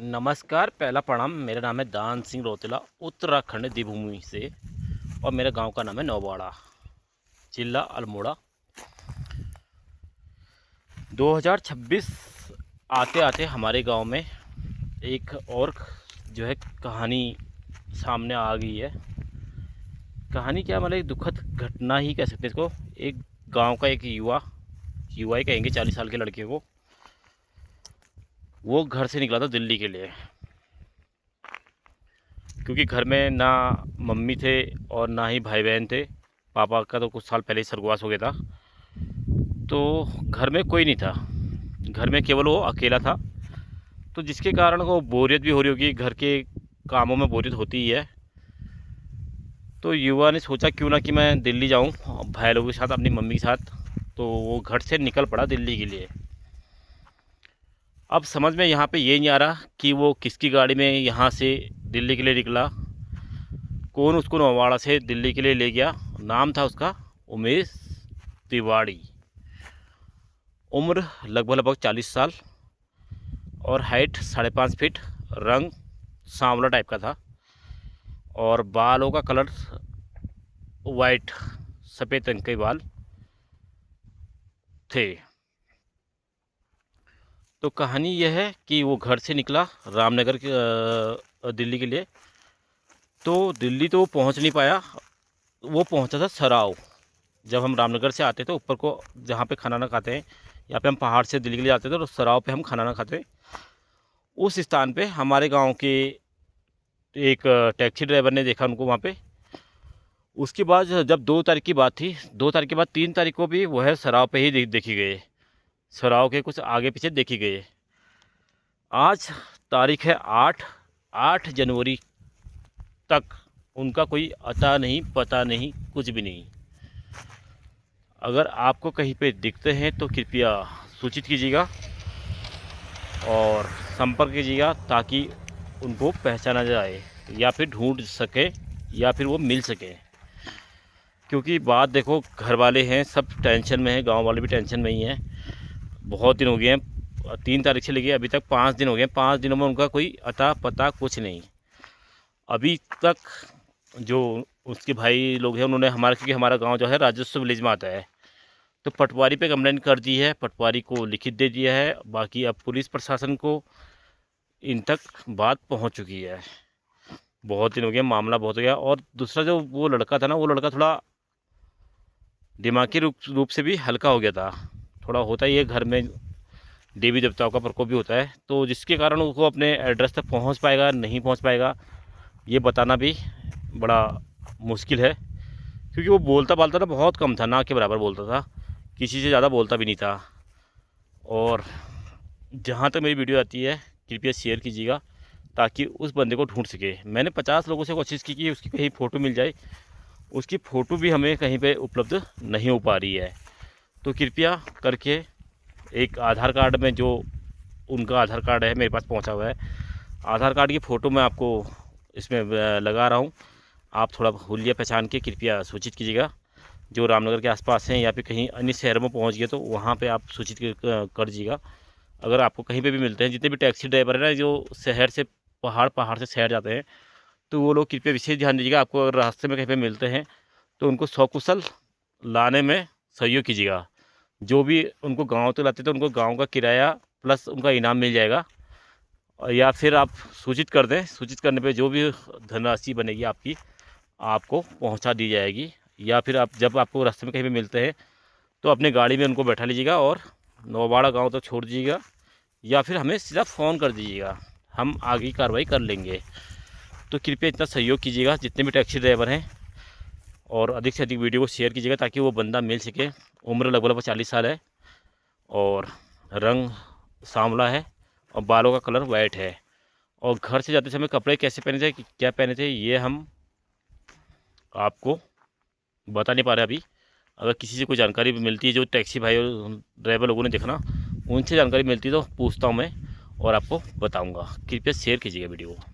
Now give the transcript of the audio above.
नमस्कार, पहला प्रणाम। मेरा नाम है दान सिंह रोतेला, उत्तराखंड देवभूमि से। और मेरे गांव का नाम है नौवाड़ा, जिला अल्मोड़ा। 2026 आते आते हमारे गांव में एक और जो है कहानी सामने आ गई है। कहानी क्या, मतलब एक दुखद घटना ही कह सकते हैं इसको। एक गांव का एक युवा ही कहेंगे, 40 साल के लड़के को, वो घर से निकला था दिल्ली के लिए। क्योंकि घर में ना मम्मी थे और ना ही भाई बहन थे। पापा का तो कुछ साल पहले ही स्वर्गवास हो गया था, तो घर में कोई नहीं था। घर में केवल वो अकेला था, तो जिसके कारण वो बोरियत भी हो रही होगी। घर के कामों में बोरियत होती ही है। तो युवा ने सोचा क्यों ना कि मैं दिल्ली जाऊं भाई लोगों के साथ, अपनी मम्मी के साथ। तो वो घर से निकल पड़ा दिल्ली के लिए। अब समझ में यहाँ पे ये नहीं आ रहा कि वो किसकी गाड़ी में यहाँ से दिल्ली के लिए निकला, कौन उसको नौवाड़ा से दिल्ली के लिए ले गया। नाम था उसका उमेश तिवाड़ी। उम्र लगभग 40 साल और हाइट 5.5 फीट। रंग सांवला टाइप का था और बालों का कलर वाइट, सफ़ेद रंग के बाल थे। तो कहानी यह है कि वो घर से निकला रामनगर के दिल्ली के लिए। तो दिल्ली तो वो पहुंच नहीं पाया, वो पहुंचा था सराव। जब हम रामनगर से आते थे ऊपर को, जहाँ पे खाना ना खाते हैं, यहाँ पे हम पहाड़ से दिल्ली के लिए जाते थे, तो सराव पे हम खाना ना खाते। उस स्थान पे हमारे गांव के एक टैक्सी ड्राइवर ने देखा उनको वहाँ पे। उसके बाद जब 2 तारीख की बात थी, 2 तारीख के बाद 3 तारीख को भी वह सराव पे ही देखी गए। सराव के कुछ आगे पीछे देखी गए। आज तारीख है 8 जनवरी तक उनका कोई अता नहीं, पता नहीं, कुछ भी नहीं। अगर आपको कहीं पे दिखते हैं तो कृपया सूचित कीजिएगा और संपर्क कीजिएगा, ताकि उनको पहचाना जाए या फिर ढूंढ सके या फिर वो मिल सके। क्योंकि बात देखो, घर वाले हैं सब टेंशन में हैं, गांव वाले भी टेंशन में ही हैं। बहुत दिन हो गए हैं, 3 तारीख से लेके अभी तक 5 दिन हो गए। 5 दिनों में उनका कोई अता पता कुछ नहीं अभी तक। जो उसके भाई लोग हैं उन्होंने हमारा, क्योंकि हमारा गांव जो है राजस्व विलेज में आता है, तो पटवारी पे कंप्लेंट कर दी है, पटवारी को लिखित दे दिया है। बाकी अब पुलिस प्रशासन को इन तक बात पहुंच चुकी है। बहुत दिन हो गए, मामला बहुत हो गया। और दूसरा जो वो लड़का था ना, वो लड़का थोड़ा दिमागी रूप से भी हल्का हो गया था। थोड़ा होता ही है, घर में देवी देवताओं का प्रकोप भी होता है, तो जिसके कारण उसको अपने एड्रेस तक पहुंच पाएगा नहीं पहुंच पाएगा, ये बताना भी बड़ा मुश्किल है। क्योंकि वो बोलता बालता ना बहुत कम था, ना के बराबर बोलता था, किसी से ज़्यादा बोलता भी नहीं था। और जहाँ तक मेरी वीडियो आती है, कृपया शेयर कीजिएगा ताकि उस बंदे को ढूंढ सके। मैंने 50 लोगों से कोशिश की कि उसकी कहीं फ़ोटो मिल जाए, उसकी फ़ोटो भी हमें कहीं पे उपलब्ध नहीं हो पा रही है। तो कृपया करके एक आधार कार्ड में, जो उनका आधार कार्ड है मेरे पास पहुंचा हुआ है, आधार कार्ड की फ़ोटो मैं आपको इसमें लगा रहा हूं। आप थोड़ा हुलिया पहचान के कृपया सूचित कीजिएगा। जो रामनगर के आसपास हैं या फिर कहीं अन्य शहरों में पहुंच गए तो वहां पे आप सूचित कर दीजिएगा। अगर आपको कहीं पे भी मिलते हैं, जितने भी टैक्सी ड्राइवर है ना, जो शहर से पहाड़ से शहर जाते हैं, तो वो लोग कृपया विशेष ध्यान दीजिएगा। आपको अगर रास्ते में कहीं पे मिलते हैं तो उनको सकुशल लाने में सहयोग कीजिएगा। जो भी उनको गांव तक लाते तो उनको गांव का किराया प्लस उनका इनाम मिल जाएगा। या फिर आप सूचित कर दें, सूचित करने पे जो भी धनराशि बनेगी आपकी, आपको पहुंचा दी जाएगी। या फिर आप जब आपको रास्ते में कहीं भी मिलते हैं तो अपने गाड़ी में उनको बैठा लीजिएगा और नौवाड़ा गांव तक छोड़ दीजिएगा, या फिर हमें सीधा फ़ोन कर दीजिएगा, हम आगे की कार्रवाई कर लेंगे। तो कृपया इतना सहयोग कीजिएगा जितने भी टैक्सी ड्राइवर हैं, और अधिक से अधिक वीडियो को शेयर कीजिएगा ताकि वो बंदा मिल सके। उम्र लगभग 40 साल है और रंग सांवला है और बालों का कलर वाइट है। और घर से जाते समय कपड़े कैसे पहने थे, क्या पहने थे, ये हम आपको बता नहीं पा रहे अभी। अगर किसी से कोई जानकारी भी मिलती है, जो टैक्सी भाई ड्राइवर लोगों ने देखना, उनसे जानकारी मिलती है तो पूछता हूँ मैं और आपको बताऊँगा। कृपया शेयर कीजिएगा वीडियो को।